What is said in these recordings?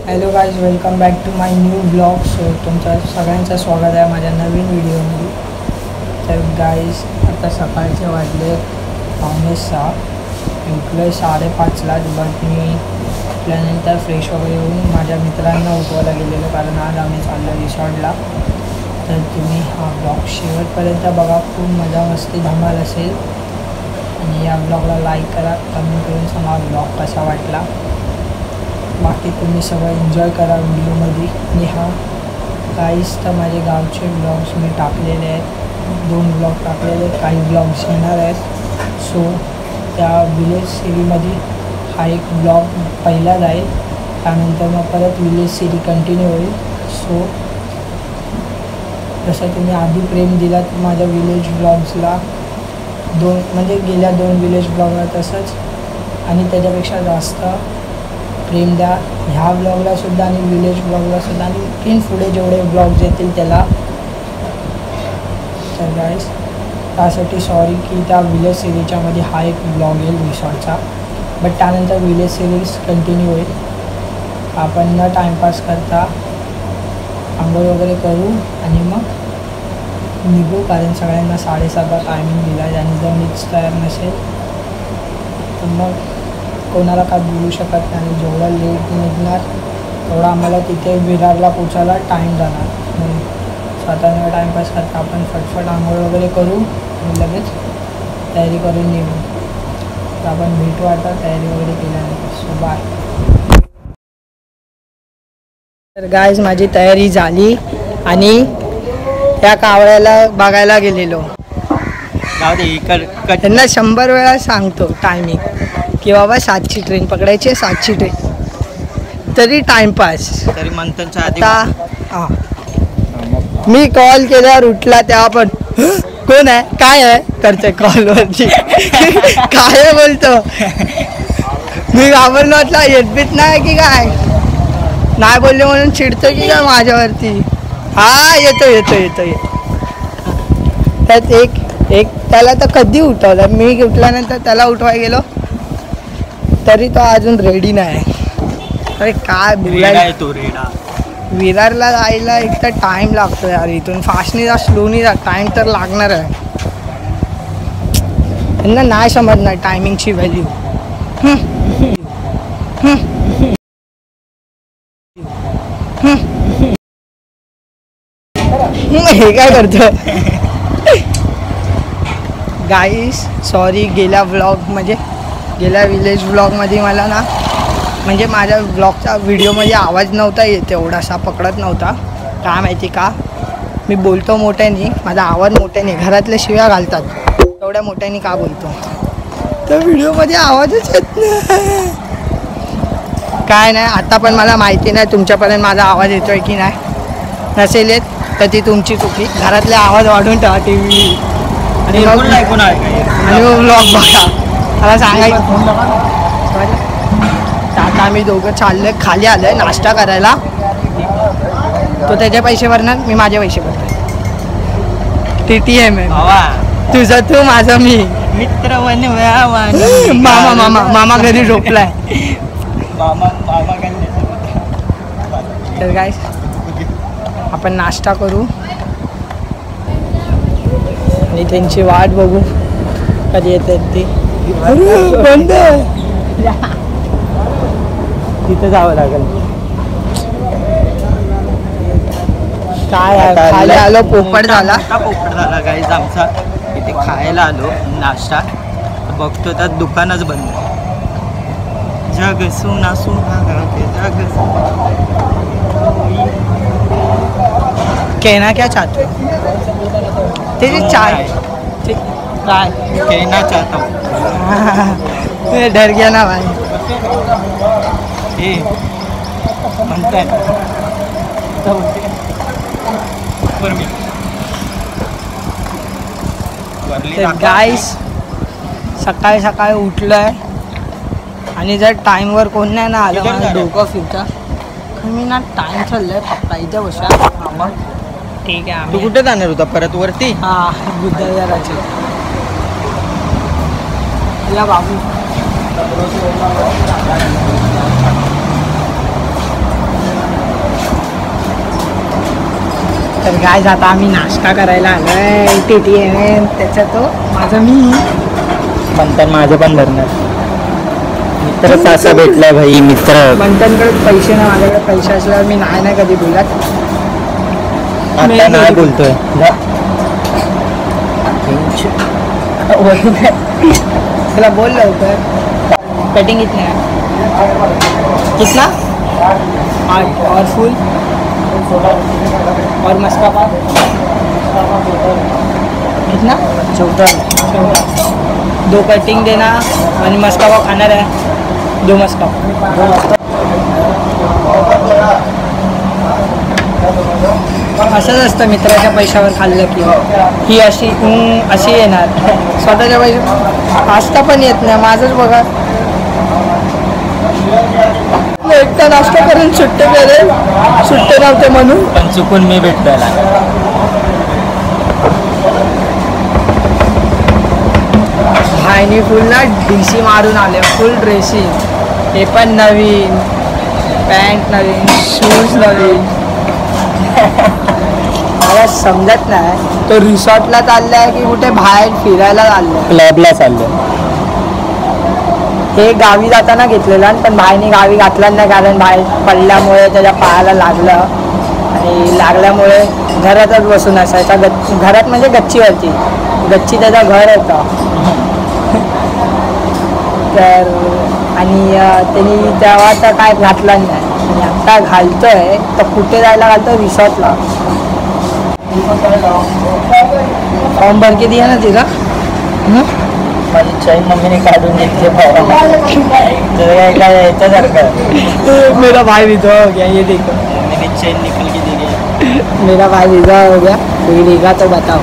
Hello guys, welcome back to my new blog. So तुमचं सगळ्यांचं स्वागत आहे माझ्या नवीन व्हिडिओमध्ये. तर गाईज, आता सकाळचे वाजले 5:45. उठलो आहे 5:30लाच. बट मी उठल्यानंतर फ्रेश वगैरे होऊन माझ्या मित्रांना उठवायला गेलेलो, कारण आज आम्ही चाललो रिसॉर्टला. तर तुम्ही हा ब्लॉग शेवटपर्यंत बघा, खूप मजा मस्ती धमाल असेल. आणि या ब्लॉगला लाईक करा, कमेंट करून सांगा ब्लॉग कसा वाटला. बाकी तुम्ही सगळं एन्जॉय करा व्हिडिओमध्ये. आणि हा काहीच तर माझे गावचे ब्लॉग्स मी टाकलेले आहेत, 2 ब्लॉग टाकलेले आहेत, काही ब्लॉग्स येणार आहेत. सो त्या विलेज सिरीमध्ये हा एक ब्लॉग पहिला जाईल, त्यानंतर मग परत विलेज सिरी कंटिन्यू होईल. सो जसं तुम्ही आधी प्रेम दिलात माझ्या विलेज ब्लॉग्सला, गेल्या 2 विलेज ब्लॉगला, तसंच आणि त्याच्यापेक्षा जास्त प्रेम द्या ह्या ब्लॉगलासुद्धा आणि विलेज ब्लॉगलासुद्धा, आणि इथून पुढे जेवढे ब्लॉग्स येतील त्याला. तर गाईज, त्यासाठी सॉरी की त्या विलेज सिरीजच्यामध्ये हा एक ब्लॉग येईल रिसॉर्टचा, बट त्यानंतर विलेज सिरीज कंटिन्यू होईल. आपण न टाईमपास करता आंघोळ वगैरे करू आणि मग निघू, कारण सगळ्यांना 7:30चा टायमिंग दिला आहे. आणि जर मीच तयार नसेल तर मग कोणाला काय बोलू शकत नाही. आणि जेवढा लेट निघणार तेवढा आम्हाला तिथे विरारला पोचायला टाईम जाणार. स्वतःला टाईमपास करता आपण फटफट आंघोळ वगैरे करू आणि लगेच तयारी करून निघू. तर आपण भेटू आता तयारी वगैरे केल्यानंतर. So bye. तर गाईज, माझी तयारी झाली आणि त्या कावळ्याला बघायला गेलेलो. त्यांना 100 वेळा सांगतो टायमिंग की बाबा 7ची ट्रेन पकडायची आहे, 7ची ट्रेन, तरी टाइमपास. तरी मंथनच्या आधी हां, मी कॉल केल्यावर उठला तेव्हा पण कोण आहे काय आहे करते कॉलवरती. काय बोलतो, मी घाबरलो, वाटला येतबीत नाही की काय, नाही बोलले म्हणून चिडतो की काय माझ्यावरती. हा येतो येतो येतो येतो. त्यात एक त्याला तर कधी उठवलं, मी उठल्यानंतर त्याला उठवाय गेलो तरी तो अजून रेडी नाही. अरे काय बोलायला, तो रेडा. विरारला जायला एक तर टाईम लागतो यार. इथून फास्टनी जा स्लोनी जा, टाईम तर लागणार आहे. त्यांना नाही समजणार टायमिंगची व्हॅल्यू. हे काय करतो गाईस. सॉरी, गेल्या विलेज ब्लॉगमध्ये मला ना, म्हणजे माझ्या ब्लॉगचा व्हिडिओमध्ये आवाज नव्हता येत, एवढासा पकडत नव्हता. काय माहिती का, मी बोलतो मोठ्याने, माझा आवाज मोठ्याने, घरातल्या शिव्या घालतात, तेवढ्या मोठ्याने का बोलतो, तर व्हिडिओमध्ये आवाजच येत नाही. काय नाही, आता पण मला माहिती नाही तुमच्यापर्यंत माझा आवाज येतोय की नाही. नसेल येत तर ती तुमची चुकी. घरातले आवाज वाढवून ठेवा TV आणि मग ब्लॉग बघा. मला सांगायचं, आता आम्ही दोघं चाललोय, खाली आलोय नाश्ता करायला. तो त्याचे पैसे भरणार, मी माझे पैसे भरतो. TTM आहे, तुझं तू माझं मी. मित्र मामा घरी झोपलाय. तर काय, आपण नाश्ता करू आणि त्यांची वाट बघू कधी येतात ती. बंद, तिथं जावं लागेल. काय खायला आलो, पोपट झाला गाईज आमचा. इथे खायला आलो नाश्ता, बघतो त्यात दुकानच बंद. जग सुना सुना जग. कहना क्या चाहते हो, तेरी चाय काय कहना चाहता हूँ. डर गया ना भाई. हे म्हणताय गाईस, सकाळी सकाळी उठलोय आणि जर टाईमवर कोण नाही ना आलं, मला डोकं फिरतं. मी ना टाईम चाललंय पप्पा इथे बसा. ठीक आहे. तू कुठे जाणार होता परत वरती? हां, बुद्धविहाराची. या बाबू तर गाईज आता आम्ही नाश्ता करायला आलोय TTM. त्याचा तो माझा मी मंथन माझं पण भरणार. मित्रच असा भेटलाय भाई, मित्र. मंथनकडे पैसे नाही, माझ्याकडे पैसे असल्यावर मी नाही कधी बोलत. आता नाही बोलतोय. तुला बोल लवकर. कटिंग कितना है? कितना? 8 और फुल और मस्का पाव कितना? 14. 2 कटिंग देना आणि मस्का पाव खाणार आहे. 2 मस्का पाव. असंच असतं मित्राच्या पैशावर खाल्लं की ही अशी येणार. स्वतःच्या पैसे नाश्ता पण येत नाही. माझंच बघा, एकटा नाश्ता करून सुट्टे नव्हते म्हणून पण चुकून मी भेटतोय. भाईनी फुल ना DC मारून आले. फुल ड्रेसिंग, हे पण नवीन पॅन्ट, नवीन शूज, नवीन. मला समजत नाही तो रिसॉर्टला चाललाय की कुठे बाहेर फिरायला चाललाय. क्लबला चाललो. हे गावी जाताना घेतलेलं, पण भाईने गावी घातलं नाही कारण बाहेर पडल्यामुळे त्याच्या पायाला लागलं आणि लागल्यामुळे घरातच बसून असायचा. घरात म्हणजे गच्ची त्याचं घर होतं. तर आणि त्यांनी तेव्हा तर काय घातलं नाही आणि आत्ता घालतोय तर कुठे जायला घालतोय? रिसॉर्टला. फॉर्म भर के दिया ना तिला. माझी चैन मम्मीने काढून घेतली. मेरा भाई विधवा हो गया, ये देखो. मेरी चैन निकल के दे गया. मेरा भाई विधवा हो गया, कोई देगा तो बताओ.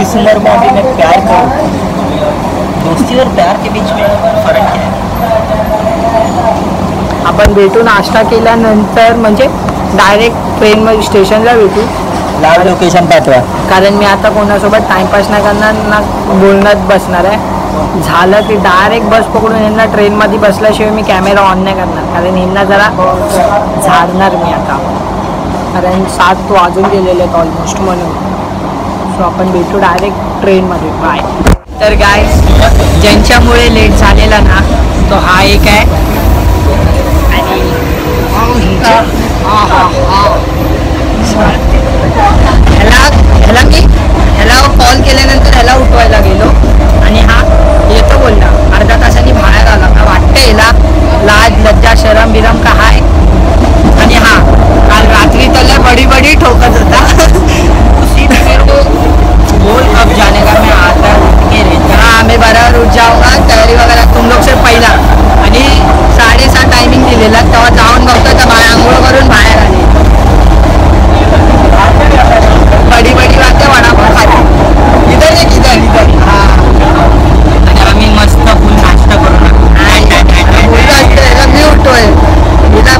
इस उम्र में अभी मैं प्यार करूँ? दोस्ती और प्यार के बीच में फरक है. आपण भेटू नाश्ता केल्यानंतर म्हणजे डायरेक्ट ट्रेनमध्ये स्टेशनला भेटू. लाव लोकेशन पाठवा. कारण मी आता कोणासोबत टाइमपास नाही करणार ना बोलण्यात बसणार आहे. झालं की डायरेक्ट बस पकडून यांना ट्रेनमध्ये बसल्याशिवाय मी कॅमेरा ऑन नाही करणार. कारण यांना जरा झाडणार मी आता, कारण 7 वाजून गेलेले आहेत ऑलमोस्ट म्हणून. सो आपण भेटू डायरेक्ट ट्रेनमध्ये. बाय. तर गाईज ज्यांच्यामुळे लेट झालेला ना तो हा एक आहे. आणि ह्याला कॉल केल्यानंतर ह्याला उठवायला गेलो आणि हा येतो बोलला. अर्धा तासांनी बाहेर आला. का वाटतं याला लाज लज्जा शरम बिरम का हाय. आणि हा काल रात्री त्याला बडी ठोकत होता. उसी मेरे को बोल अब जाने का मैं आता हाँ मैं बराबर उठ जाऊंगा. तयारी वगैरह तुम लोग से पहिला. आणि 7:30 टायमिंग दिलेला. तेव्हा जाऊन बघतो तर बाहेर आंघोळ करून बाहेर आली. बडी वाटते वडापाव खाते. इधर हां. आणि आम्ही मस्त फुल नाश्ता करून मी उठतोय. इथं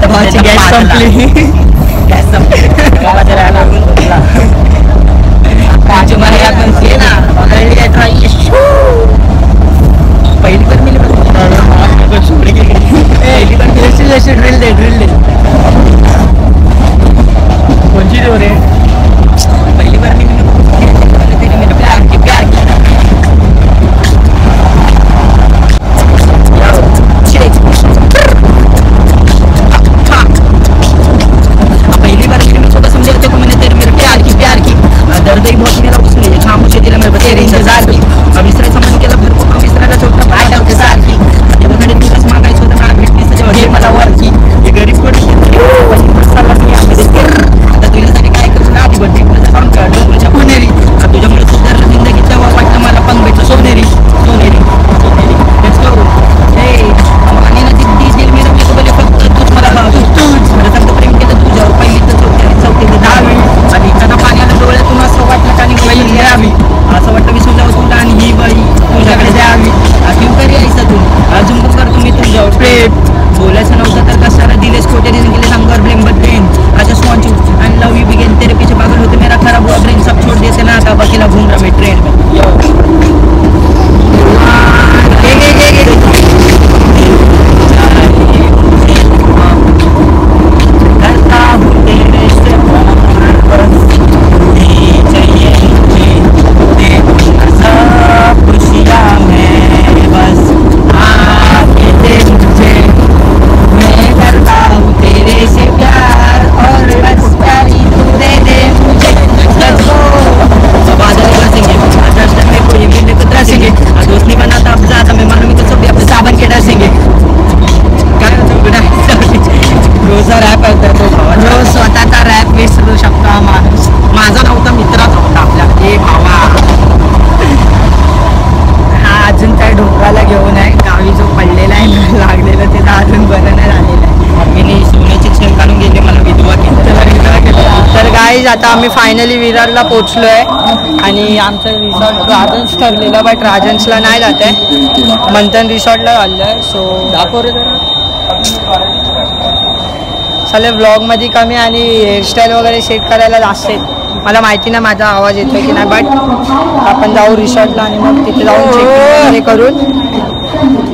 भावाची गॅस संपली. गॅस संपली गावाच्या राहायला तुम्हाला आपण पहिली पण मिली पहिली पण ड्रिल दे कोणची देऊ रे पहिली बार मी प्यार की पहली बार मैंने छोटा समझे देखो मैंने तेरे मेरे प्यार की दर्द ही बहुत मेरा उसने खामोशी दिला मेरे तेरे इंतजार की अब इस तरह समझ के भर को इस तरह का छोटा भाई डाल के साथ की जब मैंने तू कसम मांगा छोटा ना भेटने से जो मला वर की ये गरीब को साला मी आम्ही देते आता तुझ्यासाठी काय करू ना आधी बड्डे माझा काम कर डोंगरच्या पुणेरी तुझ्यामुळे सुधारलं जिंदगीच्या वाटतं मला पण भेटलं सोनेरी लेट्स गो हे आणि ना ती दिल मेरा मी तो बोले फक्त तूच मला तूच मला सांगतो प्रेम केलं तुझ्यावर पहिली तर चौथी ते 10वी आणि एखादा पाण्याला डोळ्यातून असं वाटलं का नाही पहिली द्यावी असं वाटतं विसरू तुला आणि ही बाई तुझ्याकडे द्यावी अजून तरी यायचं तू अजून पण कर तुम्ही तुझ्यावर प्रेम बोलायचं नव्हतं तर कशाला दिलेस खोटे रिझन केले सांगर blame but brain I just want you and love you begin तेरे पीछे पागल होते मेरा खराब हुआ ब्रेन सब छोड़ देते ना आता अकेला घूम रहा मैं ट्रेन में करता हूँ तेरे से चाहिए मुझे सब खुशियाँ में बस आके दे मुझे मैं करता हूँ तेरे से प्यार और बस प्यारी तू दे मुझे बादल बरसेंगे दर्शन में कोई मिलने को तरसेंगे दोस्त नहीं बनाता अब ज़्यादा मैं मालूम ही तो सब अपने साबन के डसेंगे काय रोजा रॅप आहे तो रोज स्वतःचा रॅप विसरू शकतो हा माणूस माझा नव्हता मित्राचा होता आपल्या हे भावा हा अजून काय ढोकाला घेऊन आहे गावी जो पडलेला आहे लागलेलं ते अजून बरं नाही झालेलं आहे मम्मीने सोन्याची चेन काढून गेले मला विधवा केलं तर गाईज आता आम्ही फायनली विरारला पोचलो आहे आणि आमचं रिसॉर्ट राजन्स ठरलेलं बट राजन्सला नाही जात आहे मंथन रिसॉर्टला चाललं आहे सो दाखव रे चालेल व्लॉगमध्ये कमी आणि हेअरस्टाईल वगैरे सेट करायला जास्त आहेत मला माहिती नाही माझा आवाज येतो की नाही बट आपण जाऊ रिसॉर्टला आणि मग तिथे जाऊन चेक वगैरे करून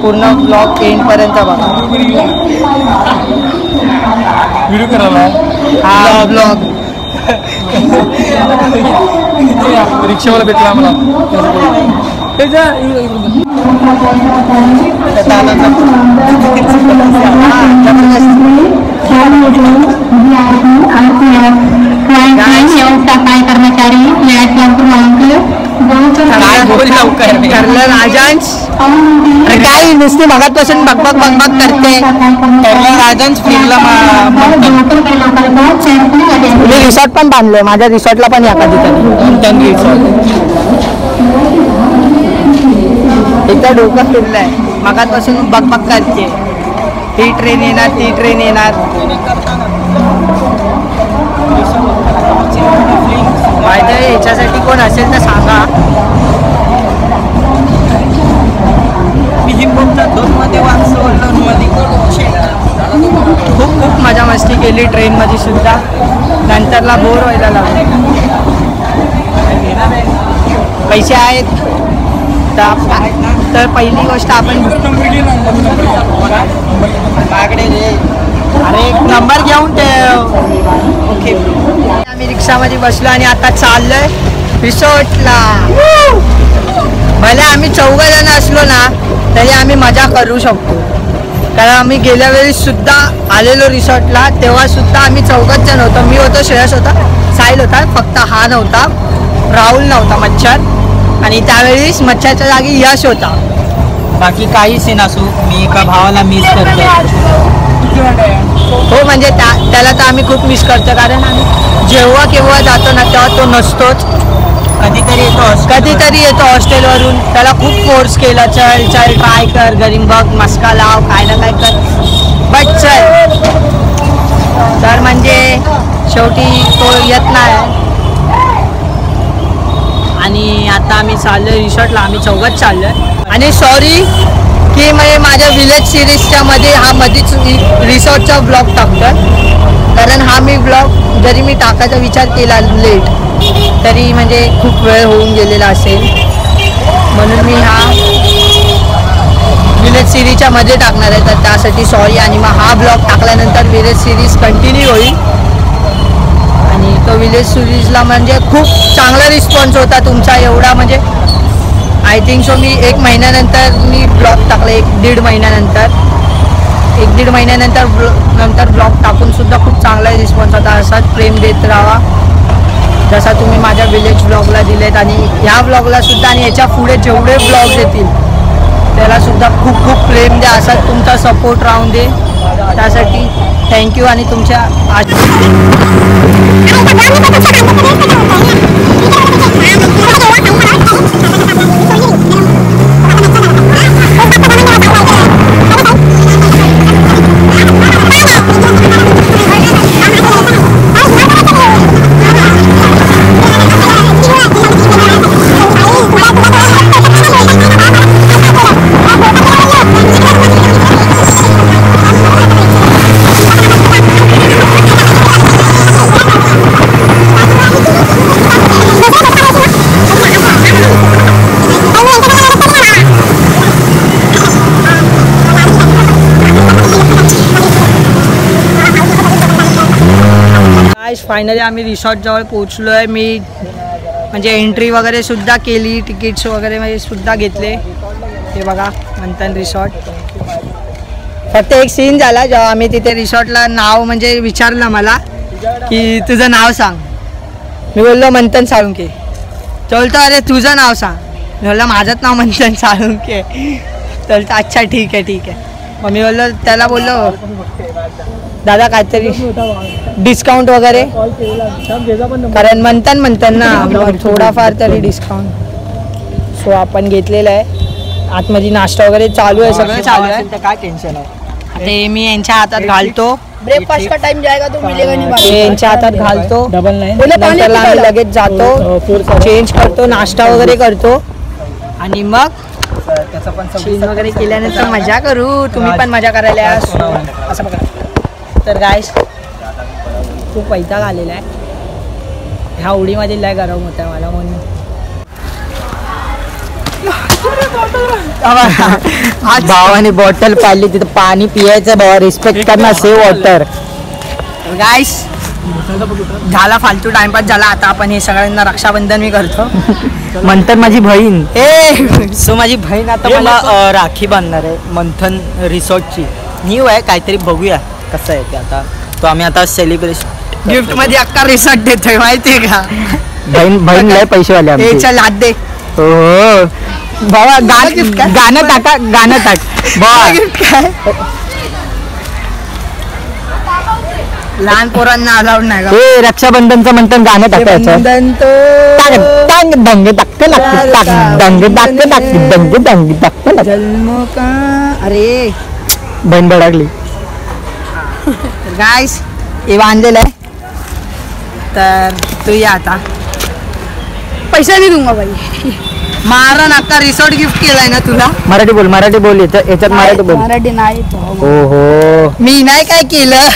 पूर्ण ब्लॉग एंडपर्यंत बघा व्हिडिओ करायला हा ब्लॉग रिक्षावाला भेटला मला सफाई कर्मचारी ठरलं राजांश काय नुसती मगातपासून बकबक करते ठरलं राजांश फिरला मी रिसॉर्ट पण बांधलोय माझ्या रिसॉर्टला पण या कधी एकदा डोकं फिरलंय मगातपासून बकबक करते ही ट्रेन येणार ती ट्रेन येणार माहिती आहे याच्यासाठी कोण असेल तर सांगा मी खूप मजा मस्ती केली ट्रेनमध्ये सुद्धा नंतरला बोर व्हायला लागले पैसे आहेत तर पहिली गोष्ट आपण अरे एक नंबर घेऊन ठेव ओके आम्ही रिक्षामध्ये बसलो आणि आता चाललोय रिसॉर्टला भले आम्ही 14 जण असलो ना तरी आम्ही मजा करू शकतो कारण आम्ही गेल्या वेळी सुद्धा आलेलो रिसॉर्टला तेव्हा सुद्धा आम्ही 14 जण होतो मी होतो श्रेयस होता साहिल होता फक्त हा नव्हता राहुल नव्हता मच्छर आणि त्यावेळी मच्छरच्या जागी यश होता बाकी काहीच नसू मी एका भावाला मिस करतो हो म्हणजे त्याला तर आम्ही खूप मिस करतो कारण आम्ही जेव्हा केव्हा जातो ना तेव्हा तो नसतोच कधीतरी येतो हॉस्टेलवरून त्याला खूप फोर्स केला चल ट्राय कर गरीब बघ मस्का लाव काय ना काय कर बट चल तर म्हणजे शेवटी तो येत नाही आणि आता आम्ही चाललो रिसॉर्टला, आम्ही चौघात चाललो आहे. आणि सॉरी की मी माझ्या विलेज सिरीजच्या मध्ये हा मध्येच रिसॉर्टचा ब्लॉग टाकतो, कारण हा मी ब्लॉग जरी मी टाकायचा विचार केला लेट तरी म्हणजे खूप वेळ होऊन गेलेला असेल, म्हणून मी हा विलेज सिरीजच्या मध्ये टाकणार आहे. तर त्यासाठी सॉरी. आणि मग हा ब्लॉग टाकल्यानंतर विलेज सिरीज कंटिन्यू होईल. आणि तो विलेज सिरीजला म्हणजे खूप चांगला रिस्पॉन्स होता तुमचा, एवढा म्हणजे आय थिंक सो मी 1 महिन्यानंतर मी ब्लॉग टाकले, 1-1.5 महिन्यानंतर ब्लॉग टाकून सुद्धा खूप चांगला रिस्पॉन्स होता. असाच प्रेम देत राहा जसा तुम्ही माझ्या विलेज ब्लॉगला दिलेत, आणि ह्या ब्लॉगला सुद्धा आणि याच्या पुढे जेवढे ब्लॉग्स येतील त्याला सुद्धा खूप खूप प्रेम द्या, असा तुमचा सपोर्ट राहून दे. त्यासाठी थँक्यू. आणि तुमच्या फायनली आम्ही रिसॉर्टजवळ पोचलो आहे. मी म्हणजे एंट्री वगैरे सुद्धा केली, तिकीट्स वगैरे म्हणजे सुद्धा घेतले. हे बघा मंथन रिसॉर्ट. फक्त एक सीन झाला जेव्हा आम्ही तिथे रिसॉर्टला नाव म्हणजे विचारलं मला की तुझं नाव सांग. मी बोललो मंथन साळुंके. बोलतो अरे तुझं नाव सांग. मी बोललो माझंच नाव मंथन साळुंके. बोलतो अच्छा ठीक आहे. मग मी बोललो त्याला बोललो दादा काहीतरी डिस्काउंट वगैरे, कारण म्हणतात ना थोडाफार तरी डिस्काउंट. सो आपण घेतलेलं आहे. आतमध्ये नाश्ता वगैरे चालू आहे, सगळं चालू आहे. काय टेन्शन आहे. ते मी यांच्या हातात घालतो. ब्रेकफास्ट का टाइम जाएगा तो मिलेगा नहीं. ते यांच्या हातात घालतो. नंतर आम्ही लगेच जातो, चेंज करतो, नाश्ता वगैरे करतो आणि मग चेंज वगैरे केल्यानंतर मजा करू. तुम्ही पण मजा करायला या. असं बघा. तर गाईस खूप वैताग आलेला आहे. ह्या उडीमध्ये लय गरम होत आहे मला, म्हणून भावाने बॉटल पाडली, तिथं पाणी पियायचं भावा, रिस्पेक्ट करणार, सेव वॉटर. गाईस झाला फालतू टाइमपास झाला. आता आपण हे सगळ्यांना रक्षाबंधन मी करतो. मंथन माझी बहीण. सो माझी बहीण आता मला राखी बांधणार आहे मंथन रिसॉर्टची. न्यू आहे काहीतरी, बघूया कसं आहे ते. आता तो आम्ही आता सेलिब्रेशन गिफ्ट मध्ये अक्का रिसॉर्ट देतोय माहितीये का. बहीण लय पैसेवाले आमचे. चल हात दे. हो बाबा, गाणं टाक काय लहान पोरांना अलाउड नाही का. हे रक्षाबंधनचं म्हणतात गाणं टाकायचं. जन्म का अरे बहीण भडकली. गाइस हे बांधलेलं आहे, तर तू या आता. पैसा नाही दूंगा भाई. मारा नका, रिसॉर्ट गिफ्ट केलाय ना तुला. मराठी बोल याच्यात मराठी बोल. मराठी नाही. हो मी नाही काय केलं.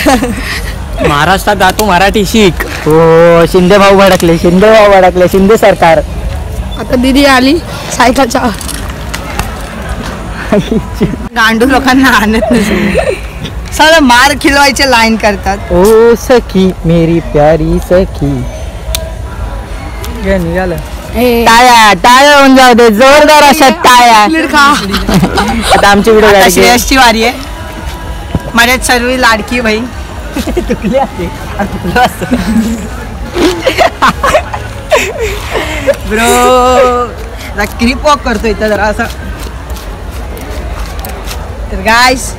महाराष्ट्रात जातो, मराठी शिक. हो शिंदे भाऊ भडकले, शिंदे सरकार. आता दीदी आली सायकलच्या. गांडू लोकांना आणत नसेल, सगळं मार खिलवायचे लाईन करतात. ओ सखी मेरी प्यारी सखी. निघालं टाळ्या होऊन जाऊ दे, जोरदार अशा टाळ्या. आता आमची व्हिडिओ श्रेयसची वारी आहे, माझ्यात सर्व लाडकी बहीण. ब्रो क्रिप वॉक करतो इथं जरा असं. तर गाइस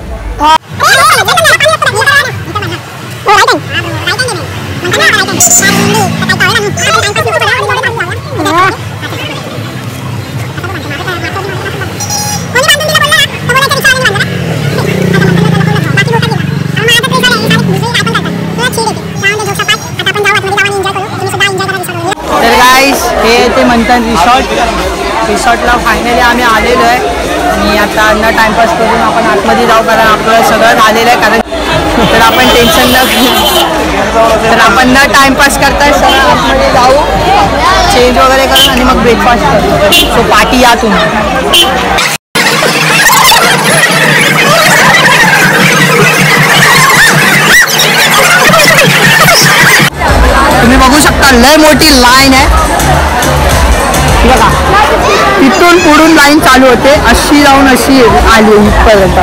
मंथन रिसॉर्टला फायनली आम्ही आलेलो आहे आणि आता न टाइमपास करून आपण आतमध्ये जाऊ कारण आपलं सगळं झालेलं आहे कारण तर आपण टेन्शन तर आपण न टाइमपास करता सगळं आतमध्ये जाऊ चेंज वगैरे करून आणि मग ब्रेकफास्ट करू सो पार्टी या तुम्ही तुम्ही बघू शकता लय मोठी लाईन आहे बघा तिथून पुढून लाईन चालू होते अशी जाऊन अशी आली इथपर्यंत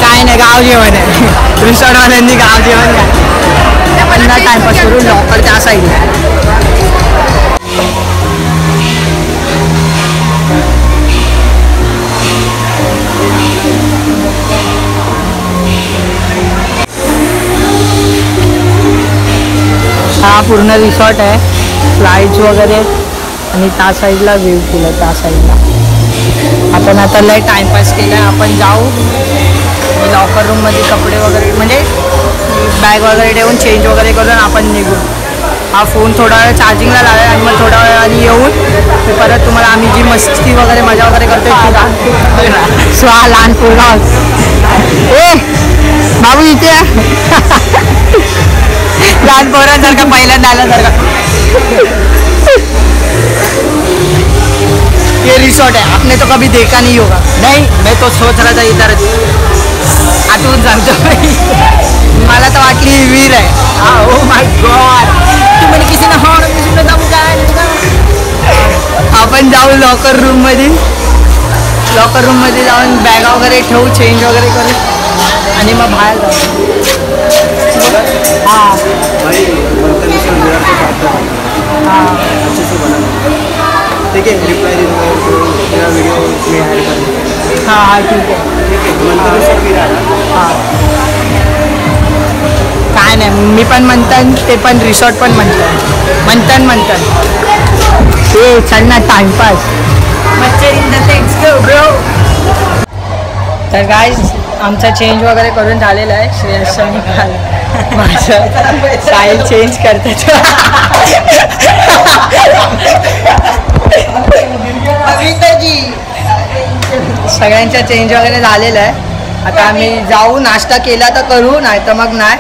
काय नाही गाव जेवण आहे रिसॉर्टवाल्यांनी गाव जेवण काय आपण ना टाइमपास करून लॉकर त्या साईडला हा पूर्ण रिसॉर्ट आहे फ्लाईट्स वगैरे आणि त्या साईडला व्ह्यू केलं त्या साईडला आपण आता लय टाइमपास केला आहे आपण जाऊ लॉकर रूममध्ये कपडे वगैरे म्हणजे बॅग वगैरे ठेवून चेंज वगैरे करून आपण निघू हा फोन थोडा वेळ चार्जिंगला लावेल आणि मग थोड्या वेळाने येऊन परत तुम्हाला आम्ही जी मस्ती वगैरे मजा वगैरे करतो ती सो हा लहान पोरगा ए बाबू इथे लहान पोरांसारखा पहिल्यांदा आल्यासारखा ये रिसॉर्ट है आपने तो कभी देखा नहीं होगा नहीं मैं तो सोच रहा था इधर आतून सांगतो मला तर वाटली वीर आहे ओ माय गॉड तू म्हणे किसी ना हॉर्न किसी ना दम काय आपण जाऊ लॉकर रूममध्ये जाऊन बॅगा वगैरे ठेवू चेंज वगैरे करू आणि मग बाहेर जाऊ हाँ ठीक है रिप्लाई मेरा वीडियो में ऐड कर हाँ हाँ ठीक है हाँ काय नाही मी पण मंथन ते पण रिसॉर्ट पण मंथन ते चल ना टाइमपास तर गाईज आमचा चेंज वगैरे करून झालेला आहे श्रेयसनी काल माझं स्टाईल चेंज करतात सगळ्यांचा चेंज वगैरे झालेला आहे आता आम्ही जाऊ नाश्ता केला तर करू नाही तर मग नाही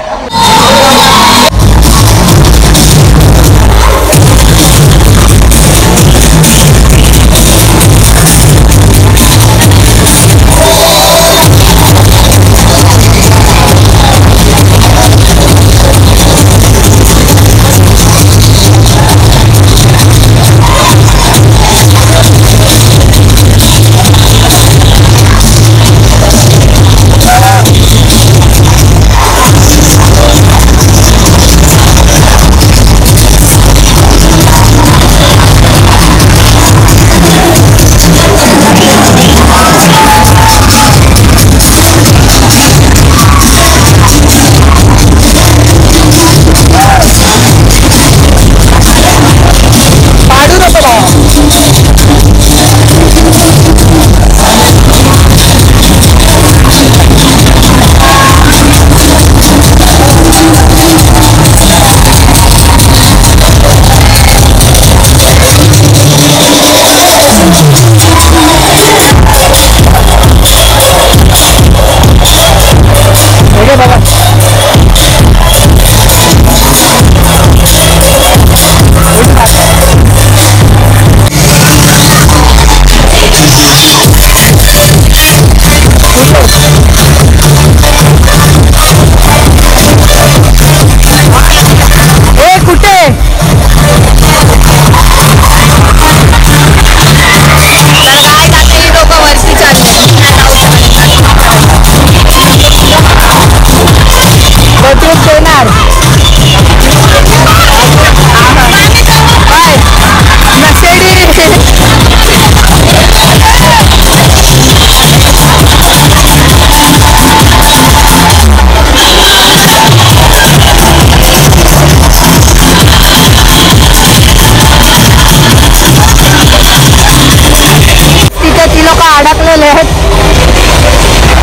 अडकलेले आहेत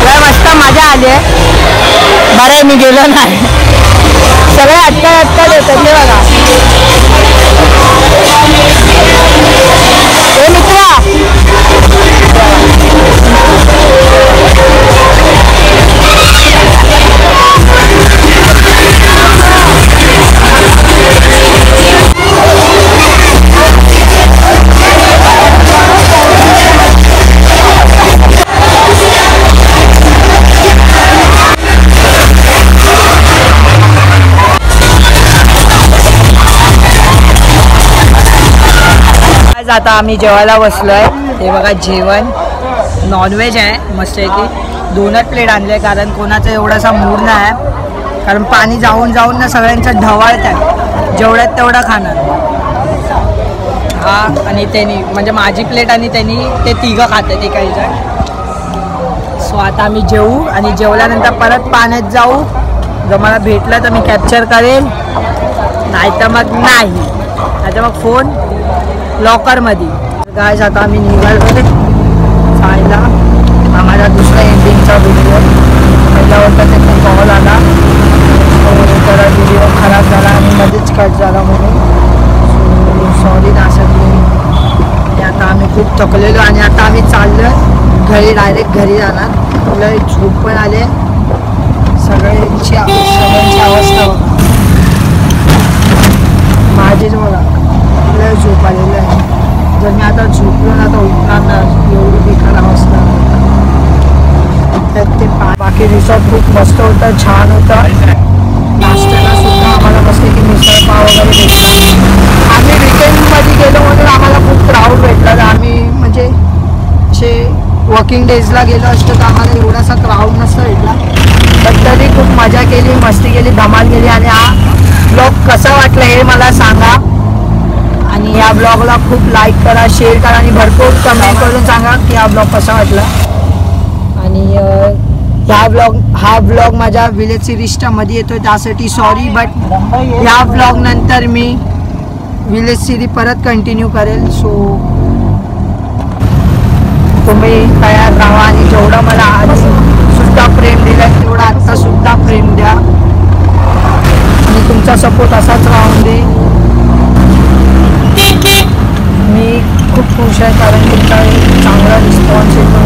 लय मस्त मजा आली आहे बरं मी गेलो नाही सगळे अटका येतात हे बघा आता आम्ही जेवायला बसलोय. हे बघा जेवण नॉनव्हेज आहे मस्त आहे की 2च प्लेट आणले कारण कोणाचा एवढासा मूड नाही आहे. कारण पाणी जाऊन जाऊन ना सगळ्यांचं ढवाळत आहे. जेवढ्यात तेवढा खाणार हा. आणि त्यांनी म्हणजे माझी प्लेट आणि त्यांनी ते तिघं खाते ते काही जण. सो आता आम्ही जेवू आणि जेवल्यानंतर परत पाण्यात जाऊ. जर मला भेटलं तर मी कॅप्चर करेन नाहीतर मग नाही नाहीतर मग फोन लॉकरमध्ये. गायस आता आम्ही निघालो जायला. आम्हाला दुसरा एंडिंगचा व्हिडिओ पहिला होता त्याचा कॉल आला तर व्हिडिओ खराब झाला आणि मध्येच कट झाला म्हणून सॉरी त्यासाठी. आणि आता आम्ही खूप थकलेलो आणि आता आम्ही चाललो घरी डायरेक्ट घरी जाणार. तुला झोप पण आले सगळ्यांची अवस्था बघा माझीच बघा लय झोप आलेलं आहे. जर मी आता झोपलो ना तर उठणार ना एवढी बेकार अवस्था. त्यात ते बाकी रिसॉर्ट खूप मस्त होतं छान होतं. नाश्त्याला सुद्धा आम्हाला मस्त की मिसळ पाव वगैरे भेटला. आम्ही विकेंडमध्ये गेलो म्हणून आम्हाला खूप क्राऊड भेटला. तर आम्ही म्हणजे असे वर्किंग डेजला गेलो असतो तर आम्हाला एवढासा क्राऊड नसता भेटला. पण तरी खूप मजा केली मस्ती केली धमाल केली. आणि हा ब्लॉग कसा वाटला हे मला सांगा. आणि या ब्लॉगला खूप लाईक करा शेअर करा आणि भरपूर कमेंट करून सांगा की हा ब्लॉग कसा वाटला. आणि हा ब्लॉग माझ्या विलेज सिरीजच्या मध्ये येतो त्यासाठी सॉरी. बट ह्या ब्लॉग नंतर मी विलेज सिरीज परत कंटिन्यू करेल. सो तुम्ही तयार राहा आणि जेवढं मला आधी सुद्धा प्रेम दिलं तेवढं आत्ता सुद्धा प्रेम द्या आणि तुमचा सपोर्ट असाच राहून दे. मी खूप खुश आहे कारण तुमचा चांगला रिस्पॉन्स येतो.